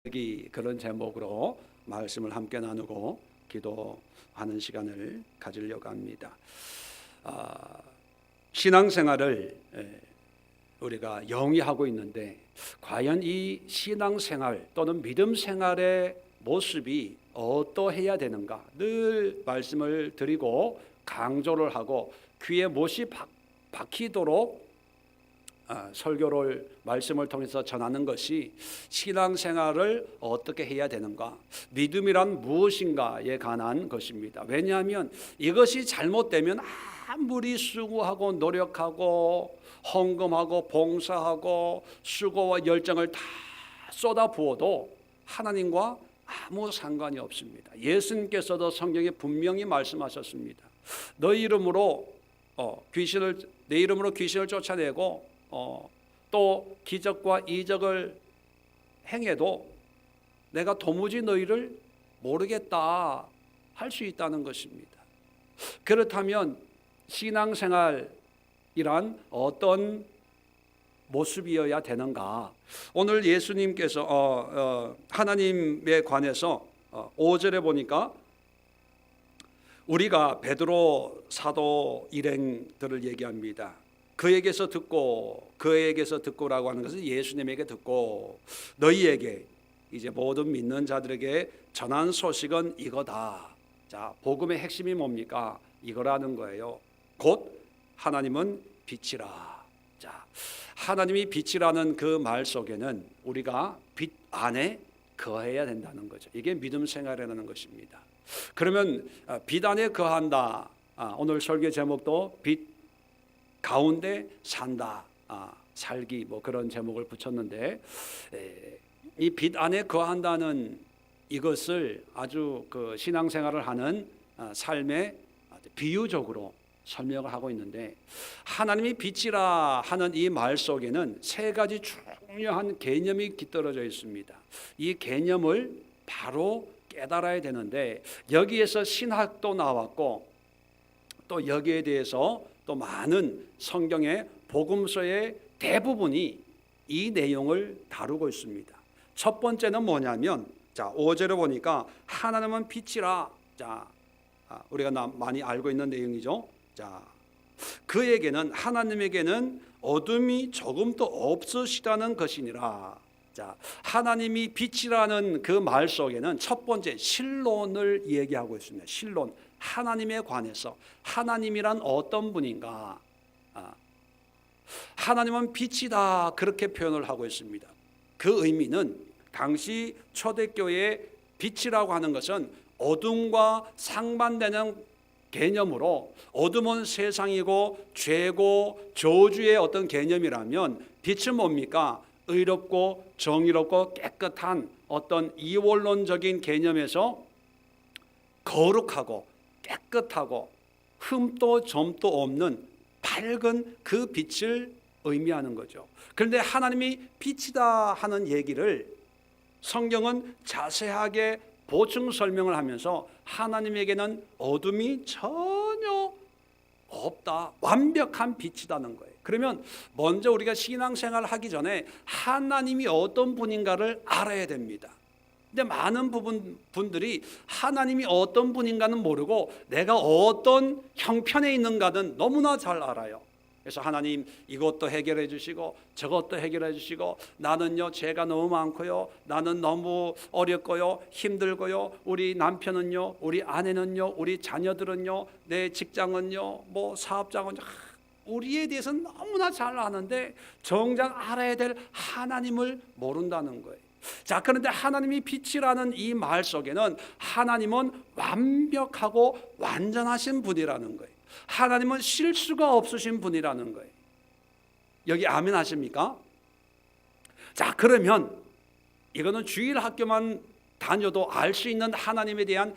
그런 제목으로 말씀을 함께 나누고 기도하는 시간을 가지려고 합니다. 신앙생활을 우리가 영위하고 있는데 과연 이 신앙생활 또는 믿음생활의 모습이 어떠해야 되는가 늘 말씀을 드리고 강조를 하고 귀에 못이 박히도록 설교를 말씀을 통해서 전하는 것이 신앙생활을 어떻게 해야 되는가, 믿음이란 무엇인가에 관한 것입니다. 왜냐하면 이것이 잘못되면 아무리 수고하고 노력하고 헌금하고 봉사하고 수고와 열정을 다 쏟아부어도 하나님과 아무 상관이 없습니다. 예수님께서도 성경에 분명히 말씀하셨습니다. 내 이름으로 귀신을 쫓아내고 또 기적과 이적을 행해도 내가 도무지 너희를 모르겠다 할 수 있다는 것입니다. 그렇다면 신앙생활이란 어떤 모습이어야 되는가? 오늘 예수님께서 하나님에 관해서 5절에 보니까 우리가 베드로 사도 일행들을 얘기합니다. 그에게서 듣고라고 하는 것은 예수님에게 듣고 너희에게 이제 모든 믿는 자들에게 전한 소식은 이거다. 자, 복음의 핵심이 뭡니까? 이거라는 거예요. 곧 하나님은 빛이라. 자, 하나님이 빛이라는 그 말 속에는 우리가 빛 안에 거해야 된다는 거죠. 이게 믿음 생활이라는 것입니다. 그러면 빛 안에 거한다. 오늘 설교 제목도 빛 가운데 산다, 살기 뭐 그런 제목을 붙였는데 이 빛 안에 거한다는 이것을 아주 그 신앙생활을 하는 삶의 비유적으로 설명을 하고 있는데 하나님이 빛이라 하는 이 말 속에는 세 가지 중요한 개념이 깃들어져 있습니다. 이 개념을 바로 깨달아야 되는데 여기에서 신학도 나왔고 또 여기에 대해서 또 많은 성경의 복음서의 대부분이 이 내용을 다루고 있습니다. 첫 번째는 뭐냐면 자 5절에 보니까 하나님은 빛이라. 자 우리가 많이 알고 있는 내용이죠. 자 그에게는 하나님에게는 어둠이 조금도 없으시다는 것이니라. 자 하나님이 빛이라는 그 말 속에는 첫 번째 신론을 얘기하고 있습니다. 신론. 하나님에 관해서 하나님이란 어떤 분인가? 하나님은 빛이다 그렇게 표현을 하고 있습니다. 그 의미는 당시 초대교회의 빛이라고 하는 것은 어둠과 상반되는 개념으로 어둠은 세상이고 죄고 저주의 어떤 개념이라면 빛은 뭡니까? 의롭고 정의롭고 깨끗한 어떤 이원론적인 개념에서 거룩하고 깨끗하고 흠도 점도 없는 밝은 그 빛을 의미하는 거죠. 그런데 하나님이 빛이다 하는 얘기를 성경은 자세하게 보충 설명을 하면서 하나님에게는 어둠이 전혀 없다. 완벽한 빛이다는 거예요. 그러면 먼저 우리가 신앙생활을 하기 전에 하나님이 어떤 분인가를 알아야 됩니다. 근데 많은 분들이 하나님이 어떤 분인가는 모르고 내가 어떤 형편에 있는가는 너무나 잘 알아요. 그래서 하나님 이것도 해결해 주시고 저것도 해결해 주시고 나는요 죄가 너무 많고요 나는 너무 어렵고요 힘들고요 우리 남편은요 우리 아내는요 우리 자녀들은요 내 직장은요 뭐 사업장은요 우리에 대해서는 너무나 잘 아는데 정작 알아야 될 하나님을 모른다는 거예요. 자 그런데 하나님이 빛이라는 이 말 속에는 하나님은 완벽하고 완전하신 분이라는 거예요. 하나님은 실수가 없으신 분이라는 거예요. 여기 아멘 하십니까? 자 그러면 이거는 주일 학교만 다녀도 알 수 있는 하나님에 대한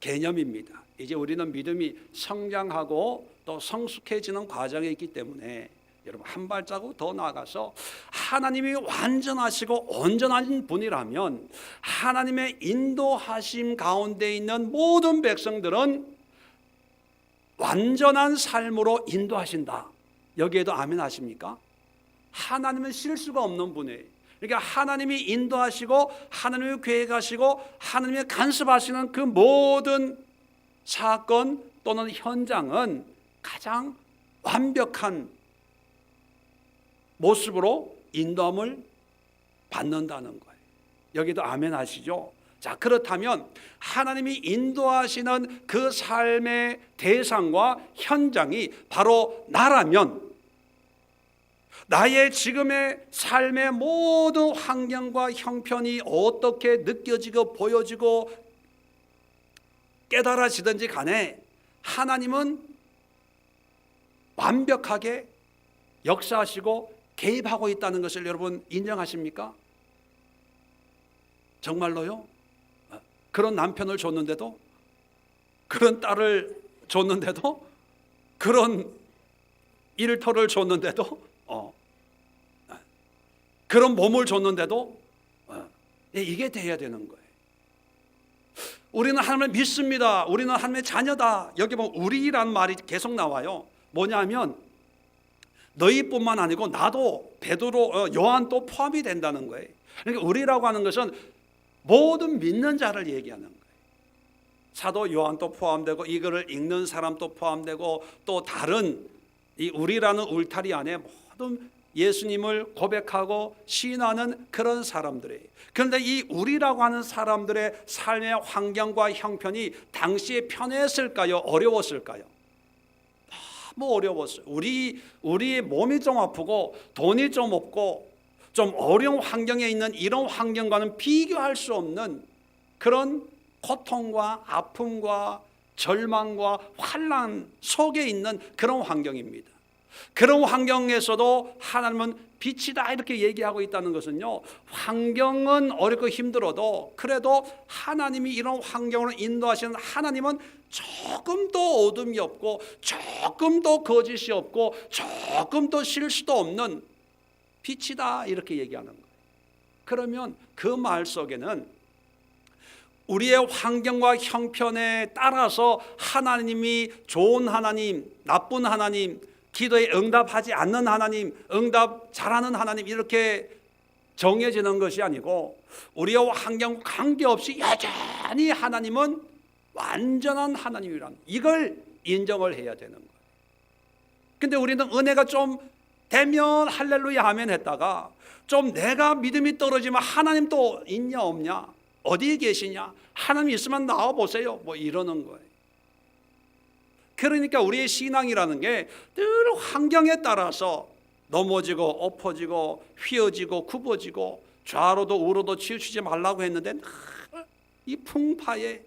개념입니다. 이제 우리는 믿음이 성장하고 또 성숙해지는 과정에 있기 때문에 여러분 한 발자국 더 나아가서 하나님이 완전하시고 온전하신 분이라면 하나님의 인도하심 가운데 있는 모든 백성들은 완전한 삶으로 인도하신다. 여기에도 아멘 하십니까? 하나님은 실수가 없는 분이에요. 그러니까 하나님이 인도하시고 하나님이 계획하시고 하나님이 간섭하시는 그 모든 사건 또는 현장은 가장 완벽한 모습으로 인도함을 받는다는 거예요. 여기도 아멘 하시죠? 자, 그렇다면 하나님이 인도하시는 그 삶의 대상과 현장이 바로 나라면 나의 지금의 삶의 모든 환경과 형편이 어떻게 느껴지고 보여지고 깨달아지든지 간에 하나님은 완벽하게 역사하시고 개입하고 있다는 것을 여러분 인정하십니까? 정말로요? 그런 남편을 줬는데도, 그런 딸을 줬는데도, 그런 일터를 줬는데도, 그런 몸을 줬는데도 이게 돼야 되는 거예요. 우리는 하나님을 믿습니다. 우리는 하나님의 자녀다. 여기 보면 우리란 말이 계속 나와요. 뭐냐면 너희뿐만 아니고 나도, 베드로, 요한도 포함이 된다는 거예요. 그러니까 우리라고 하는 것은 모든 믿는 자를 얘기하는 거예요. 사도 요한도 포함되고 이거를 읽는 사람도 포함되고 또 다른 이 우리라는 울타리 안에 모든 예수님을 고백하고 시인하는 그런 사람들이에요. 그런데 이 우리라고 하는 사람들의 삶의 환경과 형편이 당시에 편했을까요? 어려웠을까요? 너무 어려웠어요. 우리 몸이 좀 아프고 돈이 좀 없고 좀 어려운 환경에 있는 이런 환경과는 비교할 수 없는 그런 고통과 아픔과 절망과 환난 속에 있는 그런 환경입니다. 그런 환경에서도 하나님은 빛이다 이렇게 얘기하고 있다는 것은요, 환경은 어렵고 힘들어도 그래도 하나님이 이런 환경으로 인도하시는 하나님은 조금 더 어둠이 없고 조금 더 거짓이 없고 조금 더 실수도 없는 빛이다 이렇게 얘기하는 거예요. 그러면 그 말 속에는 우리의 환경과 형편에 따라서 하나님이 좋은 하나님, 나쁜 하나님, 기도에 응답하지 않는 하나님, 응답 잘하는 하나님 이렇게 정해지는 것이 아니고 우리의 환경과 관계없이 여전히 하나님은 완전한 하나님이라는 이걸 인정을 해야 되는 거예요. 근데 우리는 은혜가 좀 되면 할렐루야 아멘 했다가 좀 내가 믿음이 떨어지면 하나님 또 있냐 없냐, 어디에 계시냐, 하나님 있으면 나와보세요 뭐 이러는 거예요. 그러니까 우리의 신앙이라는 게 늘 환경에 따라서 넘어지고 엎어지고 휘어지고 굽어지고 좌로도 우로도 치우치지 말라고 했는데 이 풍파에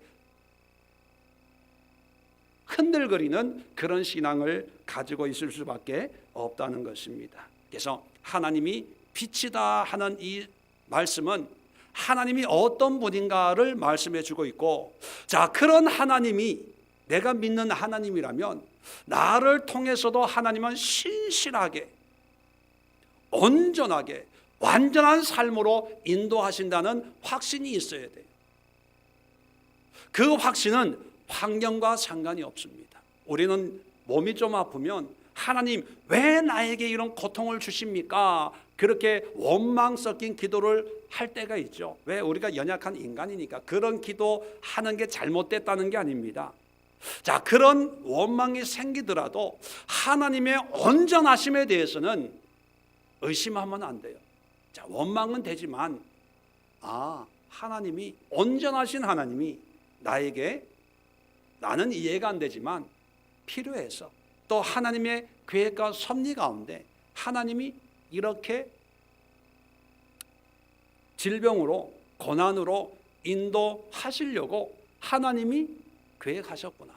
흔들거리는 그런 신앙을 가지고 있을 수밖에 없다는 것입니다. 그래서 하나님이 빛이다 하는 이 말씀은 하나님이 어떤 분인가를 말씀해 주고 있고, 자, 그런 하나님이 내가 믿는 하나님이라면 나를 통해서도 하나님은 신실하게 온전하게 완전한 삶으로 인도하신다는 확신이 있어야 돼요. 그 확신은 환경과 상관이 없습니다. 우리는 몸이 좀 아프면 하나님 왜 나에게 이런 고통을 주십니까? 그렇게 원망 섞인 기도를 할 때가 있죠. 왜? 우리가 연약한 인간이니까. 그런 기도하는 게 잘못됐다는 게 아닙니다. 자, 그런 원망이 생기더라도 하나님의 온전하심에 대해서는 의심하면 안 돼요. 자, 원망은 되지만 하나님이 온전하신 하나님이 나에게, 나는 이해가 안 되지만 필요해서 또 하나님의 계획과 섭리 가운데 하나님이 이렇게 질병으로 고난으로 인도하시려고 하나님이 계획하셨구나.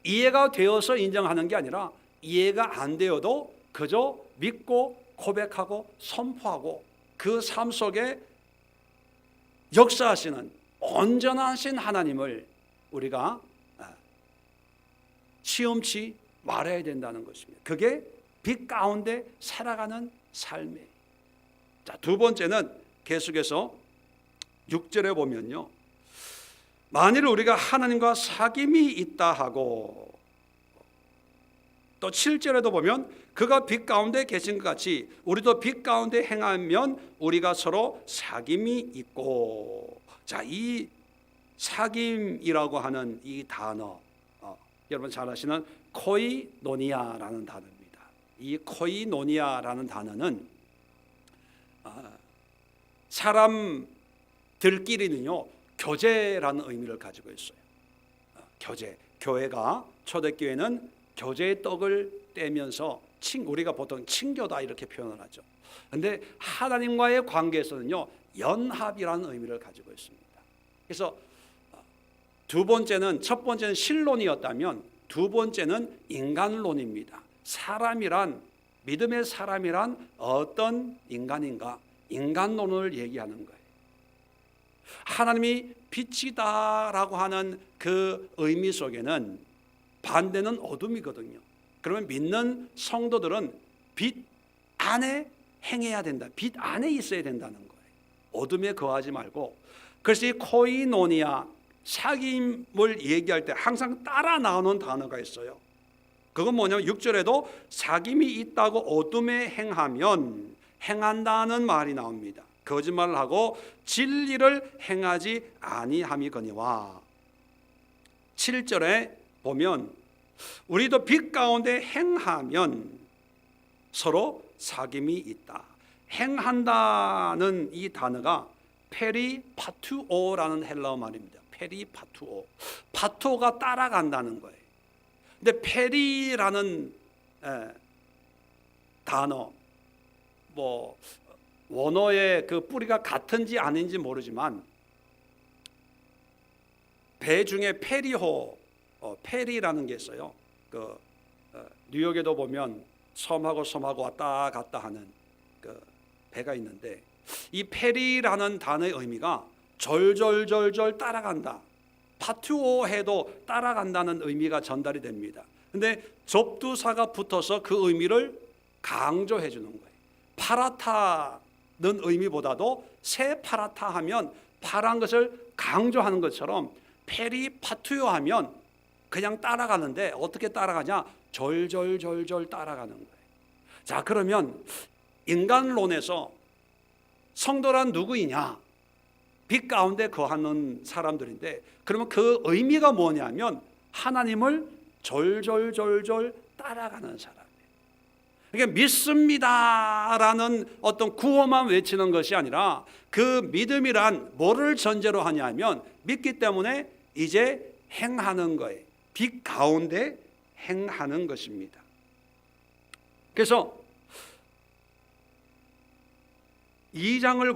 이해가 되어서 인정하는 게 아니라 이해가 안 되어도 그저 믿고 고백하고 선포하고 그 삶 속에 역사하시는 온전하신 하나님을 우리가 시험치 말해야 된다는 것입니다. 그게 빛 가운데 살아가는 삶이에요. 자, 두 번째는 계속해서 6절에 보면요, 만일 우리가 하나님과 사귐이 있다 하고, 또 7절에도 보면 그가 빛 가운데 계신 것 같이 우리도 빛 가운데 행하면 우리가 서로 사귐이 있고. 자, 이 사귐이라고 하는 이 단어, 여러분 잘 아시는 코이노니아라는 단어입니다. 이 코이노니아라는 단어는 사람들끼리는요 교제라는 의미를 가지고 있어요. 교제, 교회가 초대교회는 교제의 떡을 떼면서 우리가 보통 친교다 이렇게 표현을 하죠. 그런데 하나님과의 관계에서는요 연합이라는 의미를 가지고 있습니다. 그래서 두 번째는, 첫 번째는 신론이었다면 두 번째는 인간론입니다. 사람이란, 믿음의 사람이란 어떤 인간인가, 인간론을 얘기하는 거예요. 하나님이 빛이다라고 하는 그 의미 속에는 반대는 어둠이거든요. 그러면 믿는 성도들은 빛 안에 행해야 된다, 빛 안에 있어야 된다는 거예요. 어둠에 거하지 말고. 그래서 이 코이노니아, 사귐을 얘기할 때 항상 따라 나오는 단어가 있어요. 그건 뭐냐면 6절에도 사귐이 있다고 어둠에 행하면, 행한다는 말이 나옵니다. 거짓말을 하고 진리를 행하지 아니함이거니와. 7절에 보면 우리도 빛 가운데 행하면 서로 사귐이 있다. 행한다는 이 단어가 페리파투오라는 헬라어 말입니다. 페리파투오, 파투오가 따라간다는 거예요. 근데 페리라는 단어, 뭐 원어의 그 뿌리가 같은지 아닌지 모르지만 배 중에 페리호, 페리라는 게 있어요. 뉴욕에도 보면 섬하고 섬하고 왔다 갔다 하는 그 배가 있는데, 이 페리라는 단어의 의미가 절절절절 따라간다, 파투오 해도 따라간다는 의미가 전달이 됩니다. 근데 접두사가 붙어서 그 의미를 강조해 주는 거예요. 파라타는 의미보다도 새 파라타 하면 파란 것을 강조하는 것처럼 페리파투오 하면 그냥 따라가는데 어떻게 따라가냐? 절절절절 따라가는 거예요. 자, 그러면 인간론에서 성도란 누구이냐? 빛 가운데 거하는 사람들인데, 그러면 그 의미가 뭐냐면 하나님을 절절절절 따라가는 사람이에요. 그러니까 믿습니다라는 어떤 구호만 외치는 것이 아니라, 그 믿음이란 뭐를 전제로 하냐면 믿기 때문에 이제 행하는 거예요. 빛 가운데 행하는 것입니다. 그래서 2장을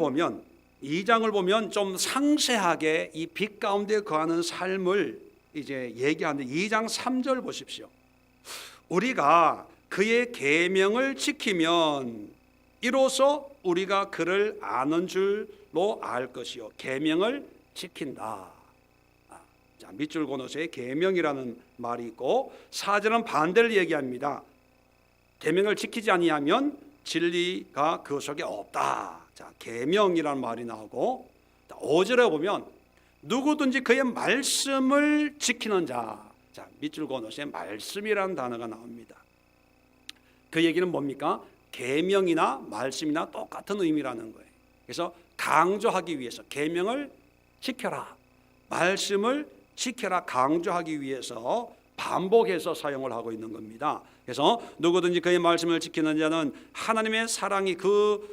보면 좀 상세하게 이 빛 가운데 거하는 삶을 이제 얘기하는데, 2장 3절 보십시오. 우리가 그의 계명을 지키면 이로써 우리가 그를 아는 줄로 알 것이요. 계명을 지킨다. 자, 밑줄 그어놓으세요. 계명이라는 말이 있고, 4절은 반대를 얘기합니다. 계명을 지키지 아니하면 진리가 그 속에 없다. 자, 계명이라는 말이 나오고, 5절에 보면 누구든지 그의 말씀을 지키는 자. 자, 밑줄 그어놓으세요. 말씀이라는 단어가 나옵니다. 그 얘기는 뭡니까? 계명이나 말씀이나 똑같은 의미라는 거예요. 그래서 강조하기 위해서 계명을 지켜라, 말씀을 지켜라, 강조하기 위해서 반복해서 사용을 하고 있는 겁니다. 그래서 누구든지 그의 말씀을 지키는 자는 하나님의 사랑이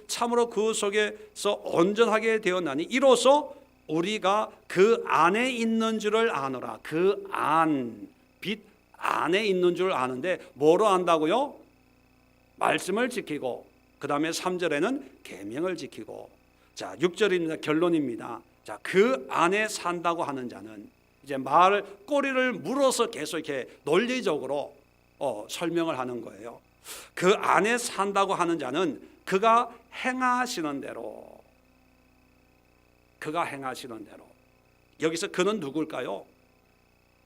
참으로 그 속에서 온전하게 되었나니 이로써 우리가 그 안에 있는 줄을 아노라. 그 안, 빛 안에 있는 줄 아는데 뭐로 안다고요? 말씀을 지키고, 그 다음에 3절에는 계명을 지키고. 자, 6절입니다. 결론입니다. 자, 그 안에 산다고 하는 자는, 이제 꼬리를 물어서 계속 이렇게 논리적으로 설명을 하는 거예요. 그 안에 산다고 하는 자는 그가 행하시는 대로, 여기서 그는 누굴까요?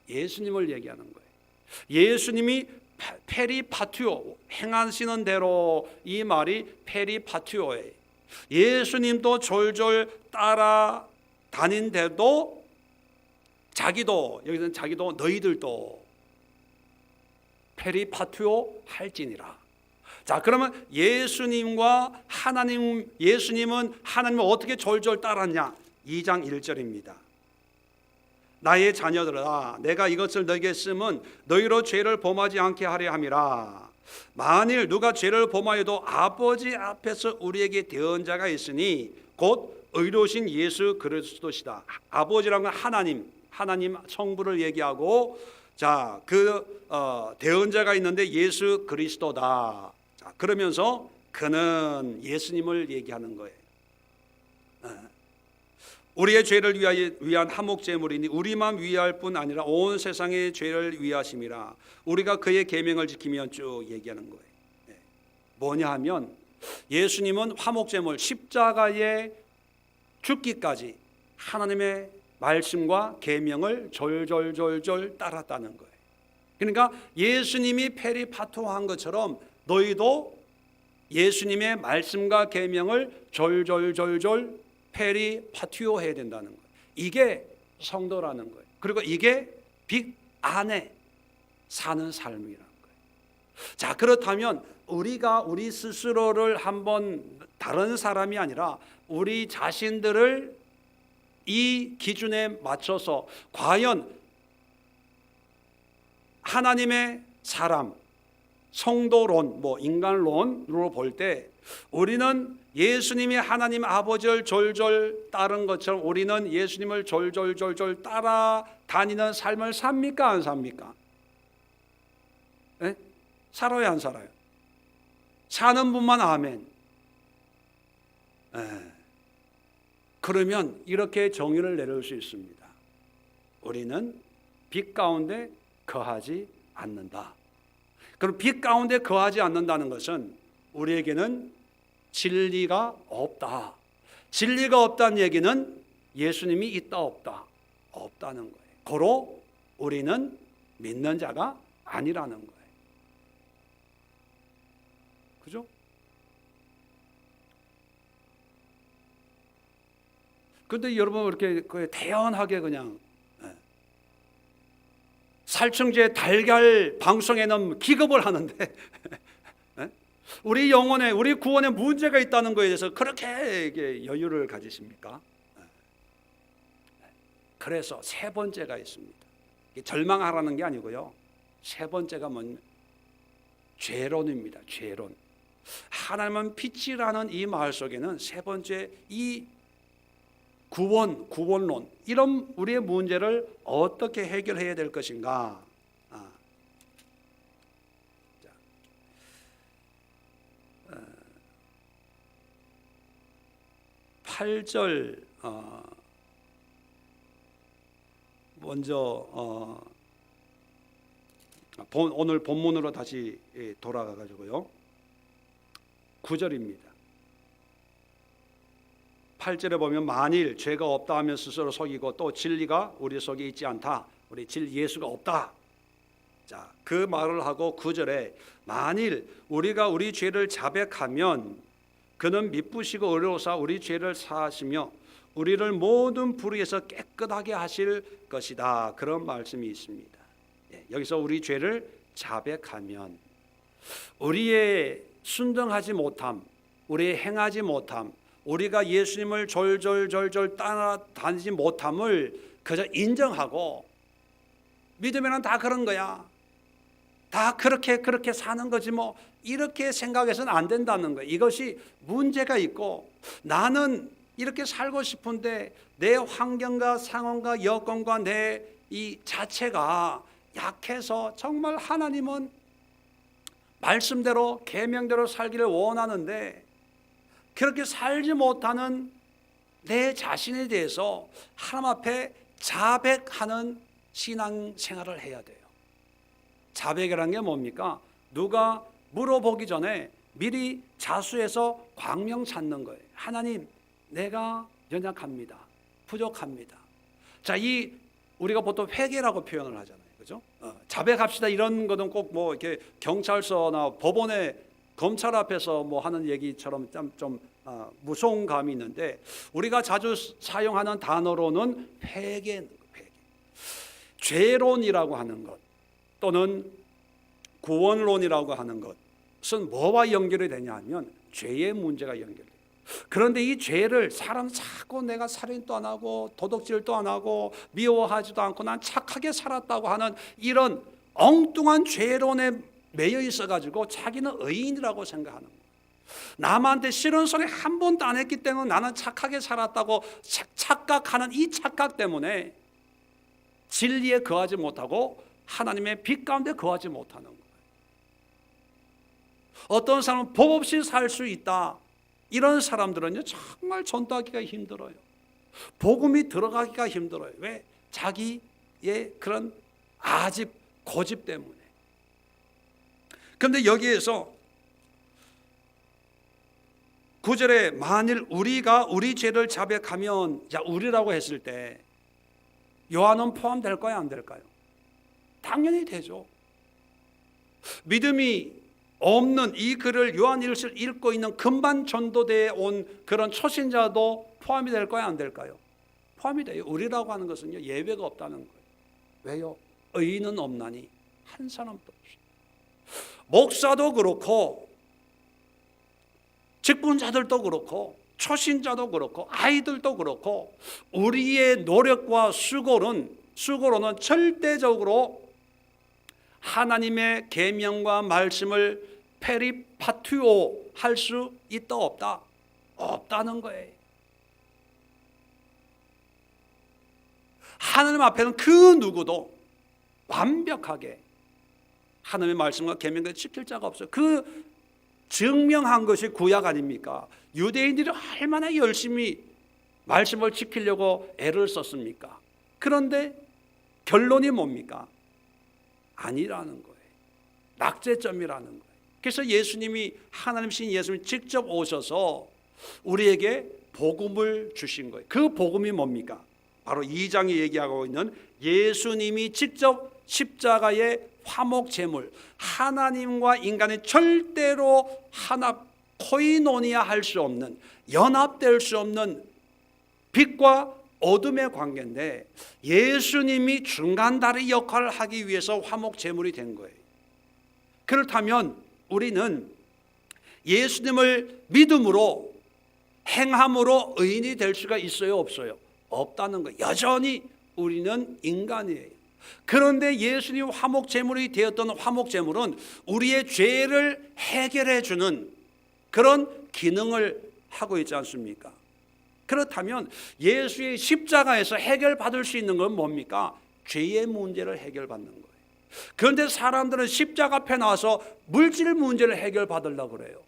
예수님을 얘기하는 거예요. 예수님이 페리파투오, 행하시는 대로, 이 말이 페리파투오예요. 예수님도 졸졸 따라다닌데도 자기도, 여기서는 자기도, 너희들도 페리파투오 할지니라. 자, 그러면 예수님은 하나님을 어떻게 졸졸 따랐냐? 2장 1절입니다. 나의 자녀들아, 내가 이것을 너에게 쓰면 너희로 죄를 범하지 않게 하려 함이라. 만일 누가 죄를 범하여도 아버지 앞에서 우리에게 대언자가 있으니 곧 의로우신 예수 그리스도시다. 아버지라는 건 하나님 성부를 얘기하고, 자, 대언자가 있는데 예수 그리스도다. 자, 그러면서 그는 예수님을 얘기하는 거예요. 우리의 죄를 위한 화목제물이니 우리만 위할 뿐 아니라 온 세상의 죄를 위하심이라. 우리가 그의 계명을 지키면 쭉 얘기하는 거예요. 뭐냐 하면 예수님은 화목제물 십자가에 죽기까지 하나님의 말씀과 계명을 졸졸졸졸 따랐다는 거예요. 그러니까 예수님이 페리파토한 것처럼 너희도 예수님의 말씀과 계명을 졸졸졸졸 페리파티오 해야 된다는 거예요. 이게 성도라는 거예요. 그리고 이게 빛 안에 사는 삶이라는 거예요. 자, 그렇다면 우리가 우리 스스로를 한번 다른 사람이 아니라 우리 자신들을 이 기준에 맞춰서 과연 하나님의 사람, 성도론, 인간론으로 볼 때 우리는 예수님이 하나님 아버지를 졸졸 따른 것처럼 우리는 예수님을 졸졸졸졸 따라다니는 삶을 삽니까? 안 삽니까? 네? 살아요? 안 살아요? 사는 분만 아멘. 네. 그러면 이렇게 정의를 내릴 수 있습니다. 우리는 빛 가운데 거하지 않는다. 그럼 빛 가운데 거하지 않는다는 것은 우리에게는 진리가 없다. 진리가 없다는 얘기는 예수님이 있다 없다? 없다는 거예요. 고로 우리는 믿는 자가 아니라는 거예요. 그죠? 근데 여러분 이렇게 대연하게 그냥 살충제 달걀 방송에는 기겁을 하는데 우리 영혼에, 우리 구원에 문제가 있다는 것에 대해서 그렇게 여유를 가지십니까? 그래서 세 번째가 있습니다. 절망하라는 게 아니고요. 세 번째가 뭐냐면 죄론입니다. 죄론. 하나님은 빛이라는 이 말 속에는 세 번째 이 구원론, 이런 우리의 문제를 어떻게 해결해야 될 것인가? 8절 먼저 오늘 본문으로 다시 돌아가 가지고요. 9절입니다. 8절에 보면 만일 죄가 없다 하면 스스로 속이고 또 진리가 우리 속에 있지 않다. 우리 예수가 없다. 자, 그 말을 하고 9절에 만일 우리가 우리 죄를 자백하면 그는 미쁘시고 의로우사 우리 죄를 사하시며 우리를 모든 불의에서 깨끗하게 하실 것이다. 그런 말씀이 있습니다. 여기서 우리 죄를 자백하면 우리의 순종하지 못함, 우리의 행하지 못함, 우리가 예수님을 졸졸졸졸 따라다니지 못함을 그저 인정하고 믿으면 다 그런 거야. 다 그렇게 사는 거지 뭐 이렇게 생각해서는 안 된다는 거예요. 이것이 문제가 있고 나는 이렇게 살고 싶은데 내 환경과 상황과 여건과 내 이 자체가 약해서 정말 하나님은 말씀대로 계명대로 살기를 원하는데 그렇게 살지 못하는 내 자신에 대해서 하나님 앞에 자백하는 신앙생활을 해야 돼요. 자백이라는 게 뭡니까? 누가 물어보기 전에 미리 자수해서 광명 찾는 거예요. 하나님, 내가 연약합니다. 부족합니다. 자, 우리가 보통 회개라고 표현을 하잖아요. 그죠? 자백합시다 이런 거는 꼭 뭐 이렇게 경찰서나 법원에 검찰 앞에서 뭐 하는 얘기처럼 좀 무서운 감이 있는데 우리가 자주 사용하는 단어로는 회개. 죄론이라고 하는 것 또는 구원론이라고 하는 것은 뭐와 연결이 되냐 하면 죄의 문제가 연결돼요. 그런데 이 죄를 사람 자꾸 내가 살인도 안 하고 도둑질도 안 하고 미워하지도 않고 난 착하게 살았다고 하는 이런 엉뚱한 죄론에 매여 있어가지고 자기는 의인이라고 생각하는 거예요. 남한테 싫은 소리 한 번도 안 했기 때문에 나는 착하게 살았다고 착각하는 이 착각 때문에 진리에 거하지 못하고 하나님의 빛 가운데 거하지 못하는 거예요. 어떤 사람은 법 없이 살 수 있다, 이런 사람들은요 정말 전도하기가 힘들어요. 복음이 들어가기가 힘들어요. 왜? 자기의 그런 아집, 고집 때문에. 그런데 여기에서 9절에 만일 우리가 우리 죄를 자백하면, 자, 우리라고 했을 때 요한은 포함될까요, 안 될까요? 당연히 되죠. 믿음이 없는 이 글을 요한일서를 읽고 있는 금반 전도대에 온 그런 초신자도 포함이 될까요, 안 될까요? 포함이 돼요. 우리라고 하는 것은요 예외가 없다는 거예요. 왜요? 의인은 없나니 한 사람도 없어요. 목사도 그렇고 직분자들도 그렇고 초신자도 그렇고 아이들도 그렇고 우리의 노력과 수고로는 절대적으로 하나님의 계명과 말씀을 페리파투오 할 수 있다 없다? 없다는 거예요. 하나님 앞에는 그 누구도 완벽하게 하나님의 말씀과 계명을 지킬 자가 없어요. 그 증명한 것이 구약 아닙니까? 유대인들이 얼마나 열심히 말씀을 지키려고 애를 썼습니까? 그런데 결론이 뭡니까? 아니라는 거예요. 낙제점이라는 거예요. 그래서 예수님이, 하나님이신 예수님이 직접 오셔서 우리에게 복음을 주신 거예요. 그 복음이 뭡니까? 바로 2장에 얘기하고 있는 예수님이 직접 십자가의 화목 제물, 하나님과 인간이 절대로 코이노니아 할 수 없는, 연합될 수 없는 빛과 어둠의 관계인데 예수님이 중간다리 역할을 하기 위해서 화목 제물이 된 거예요. 그렇다면 우리는 예수님을 믿음으로, 행함으로 의인이 될 수가 있어요, 없어요? 없다는 거예요. 여전히 우리는 인간이에요. 그런데 예수님 화목 제물이 되었던 화목 제물은 우리의 죄를 해결해 주는 그런 기능을 하고 있지 않습니까? 그렇다면 예수의 십자가에서 해결받을 수 있는 건 뭡니까? 죄의 문제를 해결받는 거예요. 그런데 사람들은 십자가 앞에 나와서 물질 문제를 해결받으려고 그래요.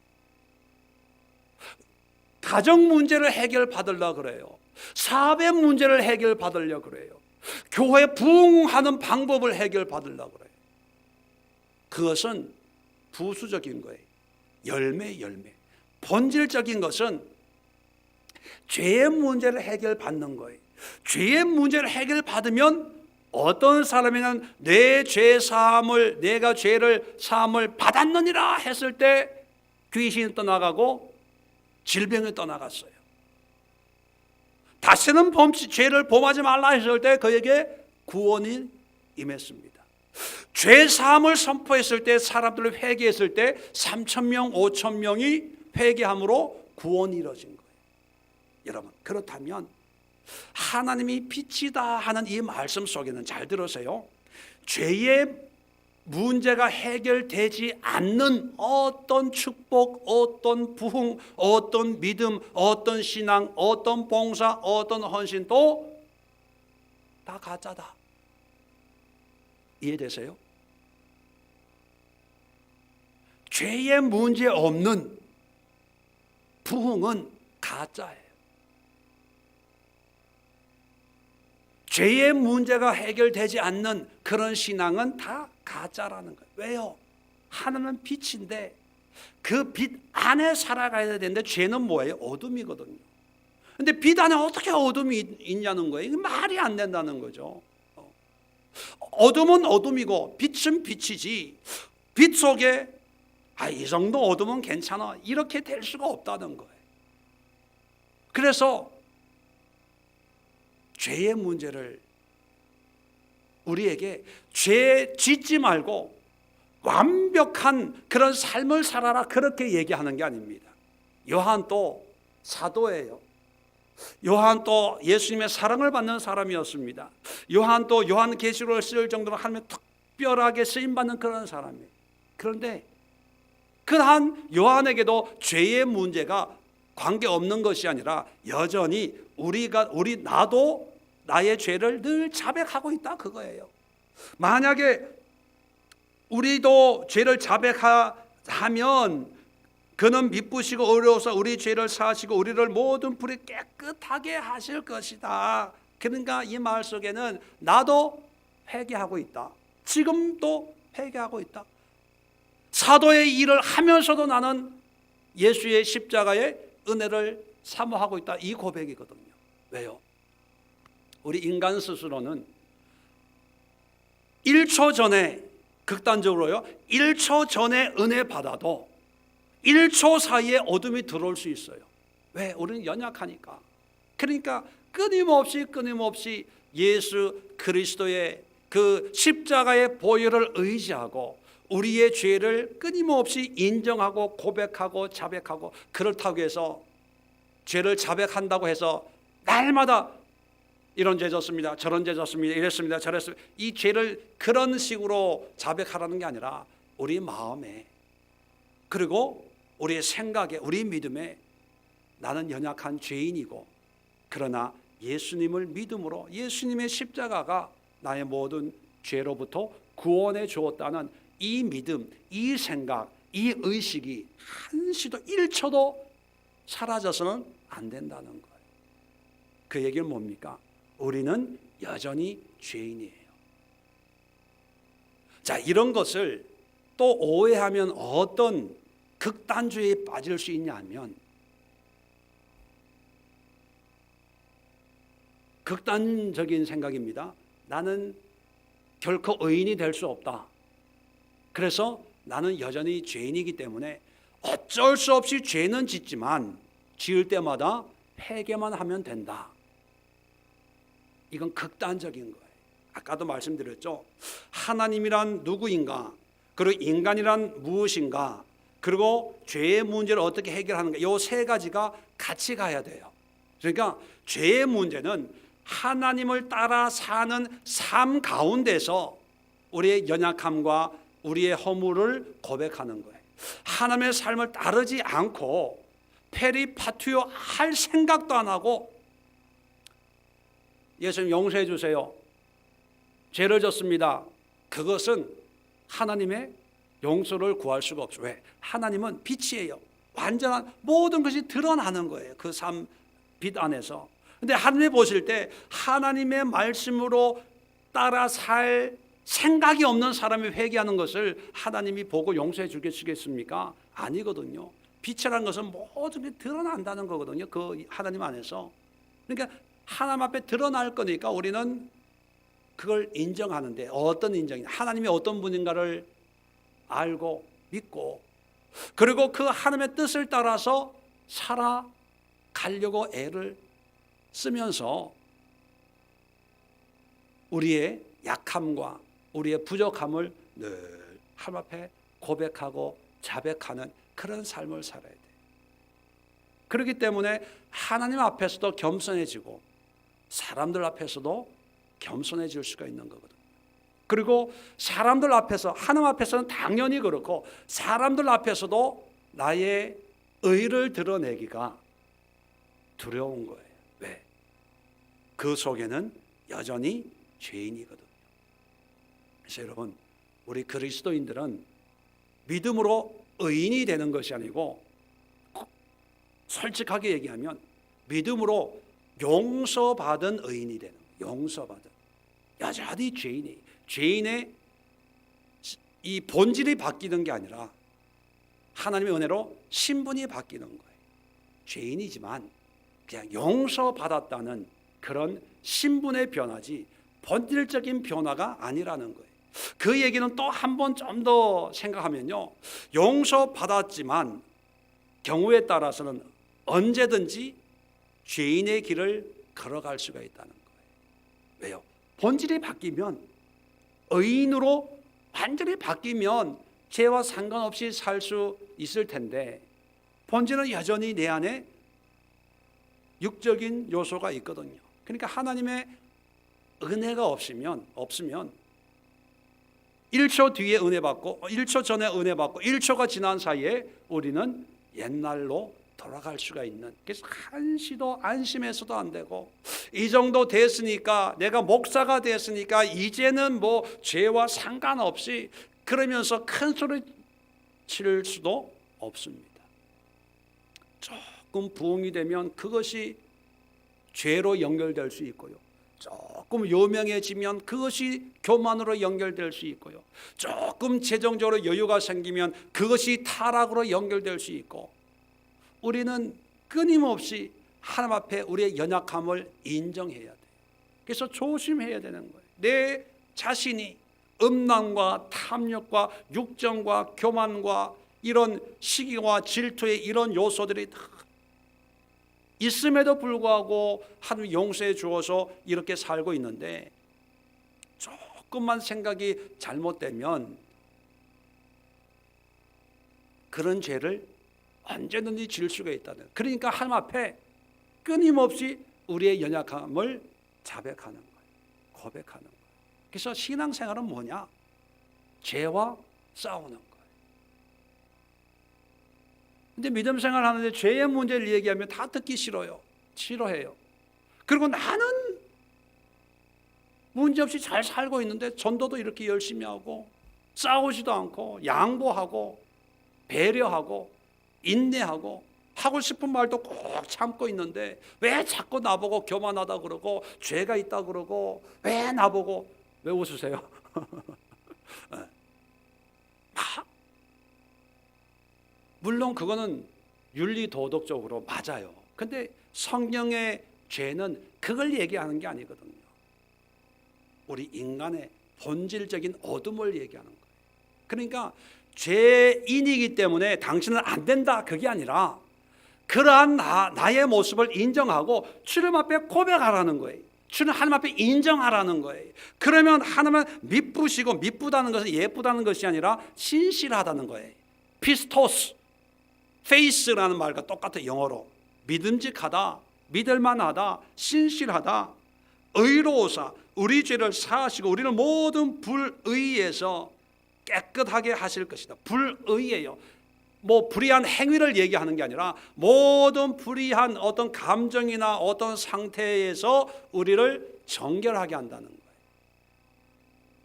가정 문제를 해결받으려고 그래요. 사업의 문제를 해결받으려고 그래요. 교회 부흥하는 방법을 해결받으려고 그래요. 그것은 부수적인 거예요. 열매. 본질적인 것은 죄의 문제를 해결받는 거예요. 죄의 문제를 해결받으면 어떤 사람이는 내 죄 사함을, 내가 죄를 사함을 받았느니라 했을 때 귀신이 떠나가고 질병이 떠나갔어요. 다시는 죄를 범하지 말라 했을 때 그에게 구원이 임했습니다. 죄 사함을 선포했을 때, 사람들을 회개했을 때 3,000명, 5,000명이 회개함으로 구원이 이루어진 거예요. 여러분, 그렇다면 하나님이 빛이다 하는 이 말씀 속에는, 잘 들으세요, 죄의 문제가 해결되지 않는 어떤 축복, 어떤 부흥, 어떤 믿음, 어떤 신앙, 어떤 봉사, 어떤 헌신도 다 가짜다. 이해되세요? 죄의 문제 없는 부흥은 가짜예요. 죄의 문제가 해결되지 않는 그런 신앙은 다 가짜라는 거예요. 왜요? 하나님은 빛인데 그 빛 안에 살아가야 되는데 죄는 뭐예요? 어둠이거든요. 근데 빛 안에 어떻게 어둠이 있냐는 거예요. 이게 말이 안 된다는 거죠. 어둠은 어둠이고 빛은 빛이지, 빛 속에 이 정도 어둠은 괜찮아, 이렇게 될 수가 없다는 거예요. 그래서 죄의 문제를, 우리에게 죄 짓지 말고 완벽한 그런 삶을 살아라 그렇게 얘기하는 게 아닙니다. 요한도 사도예요. 요한도 예수님의 사랑을 받는 사람이었습니다. 요한도 요한계시록을 쓸 정도로 하나님의 특별하게 쓰임받는 그런 사람이에요. 그런데 그러한 요한에게도 죄의 문제가 관계없는 것이 아니라 여전히 나도 나의 죄를 늘 자백하고 있다 그거예요. 만약에 우리도 죄를 자백하면 그는 미쁘시고 어려워서 우리 죄를 사하시고 우리를 모든 불이 깨끗하게 하실 것이다. 그러니까 이 말 속에는 나도 회개하고 있다. 지금도 회개하고 있다. 사도의 일을 하면서도 나는 예수의 십자가의 은혜를 사모하고 있다. 이 고백이거든요. 왜요? 우리 인간 스스로는 1초 전에 극단적으로요. 1초 전에 은혜 받아도 1초 사이에 어둠이 들어올 수 있어요. 왜? 우리는 연약하니까. 그러니까 끊임없이 예수 그리스도의 그 십자가의 보혈을 의지하고 우리의 죄를 끊임없이 인정하고 고백하고 자백하고, 그렇다고 해서 죄를 자백한다고 해서 날마다 이런 죄 졌습니다, 저런 죄 졌습니다, 이랬습니다, 저랬습니다, 이 죄를 그런 식으로 자백하라는 게 아니라 우리 마음에, 그리고 우리의 생각에, 우리 믿음에 나는 연약한 죄인이고 그러나 예수님을 믿음으로 예수님의 십자가가 나의 모든 죄로부터 구원해 주었다는 이 믿음, 이 생각, 이 의식이 한시도 1초도 사라져서는 안 된다는 거예요. 그 얘기는 뭡니까? 우리는 여전히 죄인이에요. 자, 이런 것을 또 오해하면 어떤 극단주의에 빠질 수 있냐면, 극단적인 생각입니다. 나는 결코 의인이 될 수 없다. 그래서 나는 여전히 죄인이기 때문에 어쩔 수 없이 죄는 짓지만 지을 때마다 회개만 하면 된다. 이건 극단적인 거예요. 아까도 말씀드렸죠. 하나님이란 누구인가, 그리고 인간이란 무엇인가, 그리고 죄의 문제를 어떻게 해결하는가, 이 세 가지가 같이 가야 돼요. 그러니까 죄의 문제는 하나님을 따라 사는 삶 가운데서 우리의 연약함과 우리의 허물을 고백하는 거예요. 하나님의 삶을 따르지 않고 페리파투어 할 생각도 안 하고 예수님 용서해 주세요, 죄를 졌습니다, 그것은 하나님의 용서를 구할 수가 없어요. 왜? 하나님은 빛이에요. 완전한 모든 것이 드러나는 거예요, 그 삶 빛 안에서. 근데 하나님이 보실 때 하나님의 말씀으로 따라 살 생각이 없는 사람이 회개하는 것을 하나님이 보고 용서해 주시겠습니까? 아니거든요. 빛이라는 것은 모든 게 드러난다는 거거든요, 그 하나님 안에서. 그러니까 하나님 앞에 드러날 거니까 우리는 그걸 인정하는데, 어떤 인정이, 하나님이 어떤 분인가를 알고 믿고, 그리고 그 하나님의 뜻을 따라서 살아가려고 애를 쓰면서 우리의 약함과 우리의 부족함을 늘 하나님 앞에 고백하고 자백하는 그런 삶을 살아야 돼요. 그렇기 때문에 하나님 앞에서도 겸손해지고 사람들 앞에서도 겸손해질 수가 있는 거거든요. 그리고 사람들 앞에서, 하나님 앞에서는 당연히 그렇고 사람들 앞에서도 나의 의를 드러내기가 두려운 거예요. 왜? 그 속에는 여전히 죄인이거든요. 그래서 여러분, 우리 그리스도인들은 믿음으로 의인이 되는 것이 아니고, 솔직하게 얘기하면 믿음으로 용서받은 의인이 되는 거예요. 용서받은, 여전히 죄인의 이 본질이 바뀌는 게 아니라 하나님의 은혜로 신분이 바뀌는 거예요. 죄인이지만 그냥 용서받았다는 그런 신분의 변화지 본질적인 변화가 아니라는 거예요. 그 얘기는 또 한 번 좀 더 생각하면요, 용서받았지만 경우에 따라서는 언제든지 죄인의 길을 걸어갈 수가 있다는 거예요. 왜요? 본질이 바뀌면, 의인으로 완전히 바뀌면 죄와 상관없이 살 수 있을 텐데 본질은 여전히 내 안에 육적인 요소가 있거든요. 그러니까 하나님의 은혜가 없으면 1초 뒤에 은혜 받고 1초 전에 은혜 받고 1초가 지난 사이에 우리는 옛날로 돌아갈 수가 있는, 그래서 한시도 안심해서도 안 되고 이 정도 됐으니까 내가 목사가 됐으니까 이제는 뭐 죄와 상관없이 그러면서 큰 소리 칠 수도 없습니다. 조금 부흥이 되면 그것이 죄로 연결될 수 있고요. 조금 유명해지면 그것이 교만으로 연결될 수 있고요. 조금 재정적으로 여유가 생기면 그것이 타락으로 연결될 수 있고, 우리는 끊임없이 하나님 앞에 우리의 연약함을 인정해야 돼. 그래서 조심해야 되는 거예요. 내 자신이 음란과 탐욕과 육정과 교만과 이런 시기와 질투의 이런 요소들이 다 있음에도 불구하고 하나님 용서해 주어서 이렇게 살고 있는데, 조금만 생각이 잘못되면 그런 죄를 언제든지 지을 수가 있다는. 그러니까 하나님 앞에 끊임없이 우리의 연약함을 자백하는 거예요. 고백하는 거예요. 그래서 신앙생활은 뭐냐? 죄와 싸우는 거예요. 근데 믿음 생활 하는데 죄의 문제를 얘기하면 다 듣기 싫어해요. 그리고 나는 문제없이 잘 살고 있는데 전도도 이렇게 열심히 하고 싸우지도 않고 양보하고 배려하고 인내하고 하고 싶은 말도 꼭 참고 있는데 왜 자꾸 나보고 교만하다 그러고 죄가 있다 그러고 왜 나보고, 왜 웃으세요? 물론 그거는 윤리 도덕적으로 맞아요. 근데 성경의 죄는 그걸 얘기하는 게 아니거든요. 우리 인간의 본질적인 어둠을 얘기하는 거예요. 그러니까 죄인이기 때문에 당신은 안 된다, 그게 아니라 그러한 나의 모습을 인정하고 주님 앞에 고백하라는 거예요. 주님 하나님 앞에 인정하라는 거예요. 그러면 하나님은 미쁘시고, 미쁘다는 것은 예쁘다는 것이 아니라 신실하다는 거예요. 피스토스, 페이스라는 말과 똑같은 영어로 믿음직하다, 믿을만하다, 신실하다, 의로우사, 우리 죄를 사하시고 우리를 모든 불의에서 깨끗하게 하실 것이다. 불의예요. 뭐 불의한 행위를 얘기하는 게 아니라 모든 불의한 어떤 감정이나 어떤 상태에서 우리를 정결하게 한다는 거예요.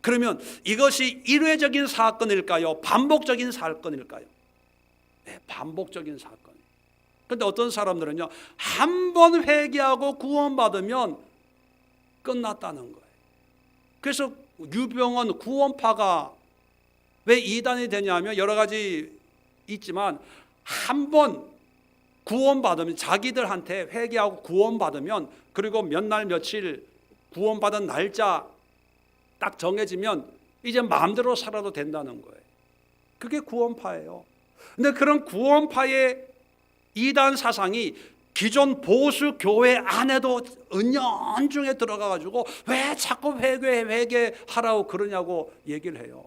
그러면 이것이 일회적인 사건일까요? 반복적인 사건일까요? 네, 반복적인 사건이에요. 그런데 어떤 사람들은요, 한 번 회개하고 구원받으면 끝났다는 거예요. 그래서 유병원 구원파가 왜 이단이 되냐면 여러 가지 있지만, 한 번 구원받으면, 자기들한테 회개하고 구원받으면, 그리고 몇 날 며칠 구원받은 날짜 딱 정해지면 이제 마음대로 살아도 된다는 거예요. 그게 구원파예요. 근데 그런 구원파의 이단 사상이 기존 보수 교회 안에도 은연중에 들어가가지고 왜 자꾸 회개하라고 그러냐고 얘기를 해요.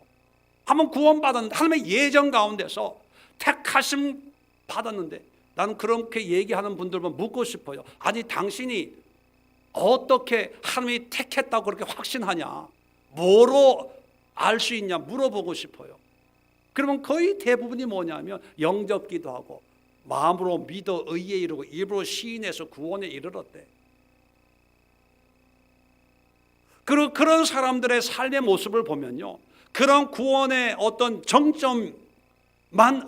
한번 구원받았는데, 하나님의 예정 가운데서 택하심 받았는데, 나는 그렇게 얘기하는 분들만 묻고 싶어요. 아니, 당신이 어떻게 하나님이 택했다고 그렇게 확신하냐? 뭐로 알 수 있냐? 물어보고 싶어요. 그러면 거의 대부분이 뭐냐면 영접 기도하고 마음으로 믿어 의에 이르고 입으로 시인해서 구원에 이르렀대. 그리고 그런 사람들의 삶의 모습을 보면요, 그런 구원의 어떤 정점만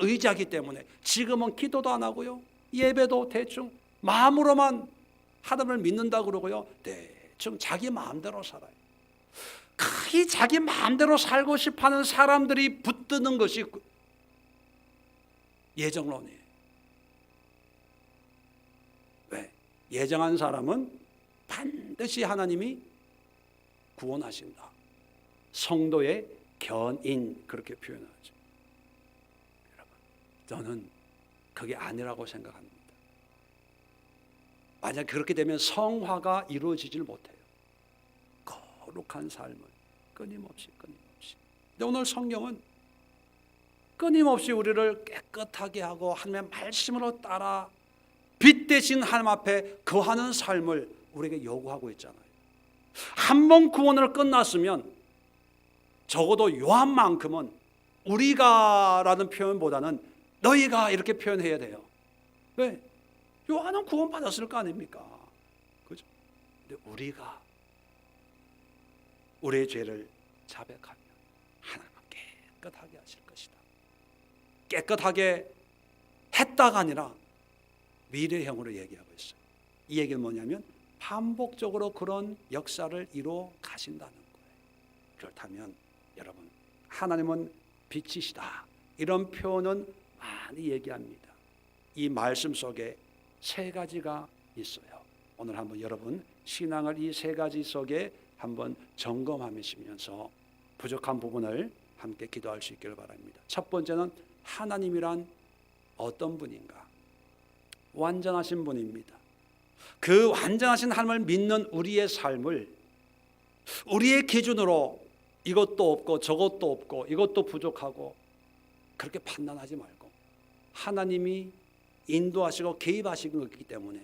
의지하기 때문에 지금은 기도도 안 하고요, 예배도 대충 마음으로만 하나님을 믿는다 그러고요, 대충 자기 마음대로 살아요. 거의 자기 마음대로 살고 싶어하는 사람들이 붙드는 것이 예정론이에요. 왜? 예정한 사람은 반드시 하나님이 구원하신다. 성도의 견인, 그렇게 표현하죠. 여러분, 저는 그게 아니라고 생각합니다. 만약 그렇게 되면 성화가 이루어지질 못해요. 거룩한 삶을 끊임없이. 근데 오늘 성경은 끊임없이 우리를 깨끗하게 하고 하나님의 말씀으로 따라 빛 대신 하나님 앞에 거하는 삶을 우리에게 요구하고 있잖아요. 한 번 구원을 끝났으면 적어도 요한만큼은 우리가라는 표현보다는 너희가 이렇게 표현해야 돼요. 왜? 요한은 구원 받았을 거 아닙니까? 그죠? 근데 우리가 우리의 죄를 자백하면 하나님은 깨끗하게 하실 것이다. 깨끗하게 했다가 아니라 미래형으로 얘기하고 있어요. 이 얘기는 뭐냐면 반복적으로 그런 역사를 이루어 가신다는 거예요. 그렇다면 여러분, 하나님은 빛이시다, 이런 표현은 많이 얘기합니다. 이 말씀 속에 세 가지가 있어요. 오늘 한번 여러분 신앙을 이 세 가지 속에 한번 점검하시면서 부족한 부분을 함께 기도할 수 있기를 바랍니다. 첫 번째는 하나님이란 어떤 분인가? 완전하신 분입니다. 그 완전하신 하나님을 믿는 우리의 삶을 우리의 기준으로 이것도 없고 저것도 없고 이것도 부족하고 그렇게 판단하지 말고 하나님이 인도하시고 개입하시는 것이기 때문에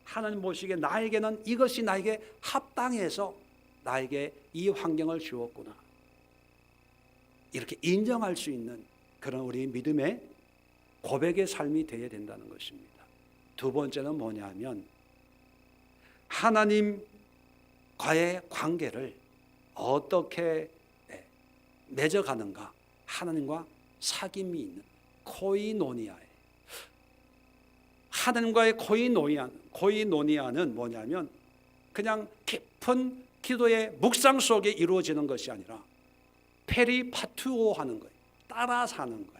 하나님 보시기에 나에게는 이것이 나에게 합당해서 나에게 이 환경을 주었구나, 이렇게 인정할 수 있는 그런 우리 믿음의 고백의 삶이 되어야 된다는 것입니다. 두 번째는 뭐냐 하면 하나님과의 관계를 어떻게 맺어가는가, 하나님과 사귐이 있는 코이노니아에, 하나님과의 코이노니아는 뭐냐면 그냥 깊은 기도의 묵상 속에 이루어지는 것이 아니라 페리파투오 하는 거예요. 따라 사는 거예요.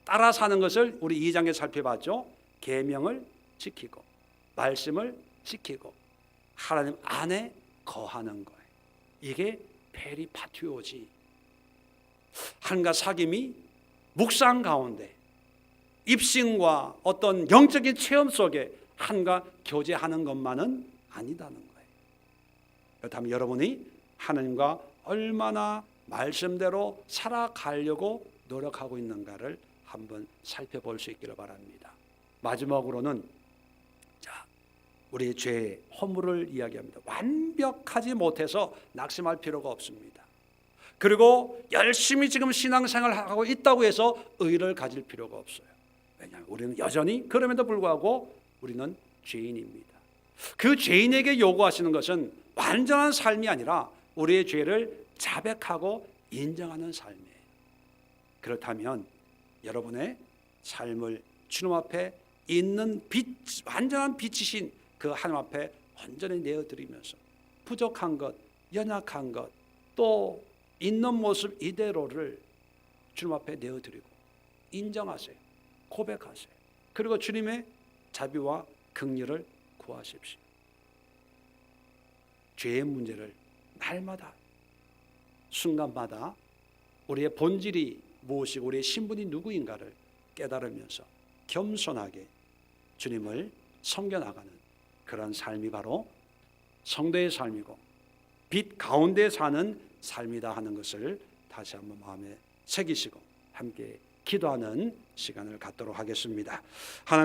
따라 사는 것을 우리 2장에 살펴봤죠. 계명을 지키고 말씀을 지키고 하나님 안에 거하는 거예요. 이게 페리파투오지. 하나님과 사귐이 묵상 가운데 입신과 어떤 영적인 체험 속에 하나님과 교제하는 것만은 아니다는 거예요. 그렇다면 여러분이 하나님과 얼마나 말씀대로 살아가려고 노력하고 있는가를 한번 살펴볼 수 있기를 바랍니다. 마지막으로는 우리의 죄의 허물을 이야기합니다. 완벽하지 못해서 낙심할 필요가 없습니다. 그리고 열심히 지금 신앙생활을 하고 있다고 해서 의를 가질 필요가 없어요. 왜냐하면 우리는 여전히 그럼에도 불구하고 우리는 죄인입니다. 그 죄인에게 요구하시는 것은 완전한 삶이 아니라 우리의 죄를 자백하고 인정하는 삶이에요. 그렇다면 여러분의 삶을 주님 앞에 있는 빛, 완전한 빛이신 그 하나님 앞에 온전히 내어드리면서 부족한 것, 연약한 것, 또 있는 모습 이대로를 주님 앞에 내어드리고 인정하세요. 고백하세요. 그리고 주님의 자비와 긍휼을 구하십시오. 죄의 문제를 날마다 순간마다 우리의 본질이 무엇이고 우리의 신분이 누구인가를 깨달으면서 겸손하게 주님을 섬겨나가는 그런 삶이 바로 성도의 삶이고 빛 가운데 사는 삶이다 하는 것을 다시 한번 마음에 새기시고 함께 기도하는 시간을 갖도록 하겠습니다. 하나님